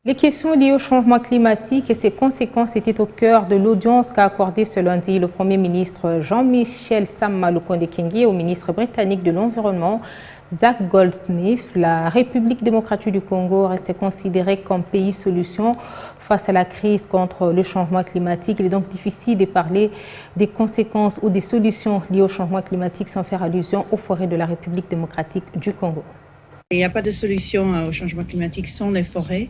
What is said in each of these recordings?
Les questions liées au changement climatique et ses conséquences étaient au cœur de l'audience qu'a accordée ce lundi le Premier ministre Jean-Michel Sama Lukonde Kingi au ministre britannique de l'Environnement, Zach Goldsmith. La République démocratique du Congo restait considérée comme pays solution face à la crise contre le changement climatique. Il est donc difficile de parler des conséquences ou des solutions liées au changement climatique sans faire allusion aux forêts de la République démocratique du Congo. Il n'y a pas de solution au changement climatique sans les forêts.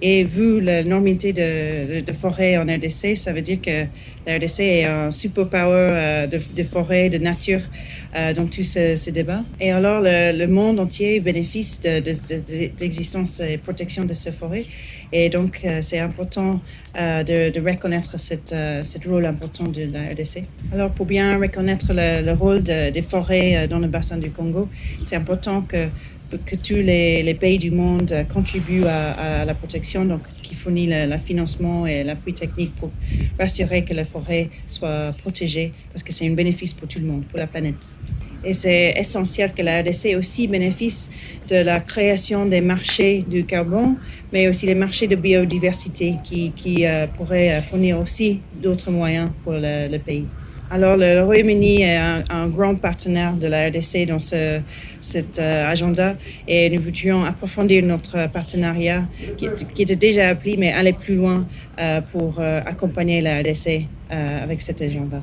Et vu l'énormité de forêts en RDC, ça veut dire que la RDC est un superpower de forêts, de nature dans tous ces débats. Et alors, le monde entier bénéficie d'existence et protection de ces forêts. Et donc, c'est important de reconnaître ce rôle important de la RDC. Alors, pour bien reconnaître le rôle des forêts dans le bassin du Congo, c'est important que tous les pays du monde contribuent à la protection, donc qui fournit le financement et l'appui technique pour rassurer que les forêts soient protégées, parce que c'est un bénéfice pour tout le monde, pour la planète. Et c'est essentiel que la RDC aussi bénéficie de la création des marchés du carbone, mais aussi les marchés de biodiversité qui pourraient fournir aussi d'autres moyens pour le pays. Alors, le Royaume-Uni est un grand partenaire de la RDC dans cet agenda et nous voudrions approfondir notre partenariat qui était déjà appelé, mais aller plus loin pour accompagner la RDC avec cet agenda.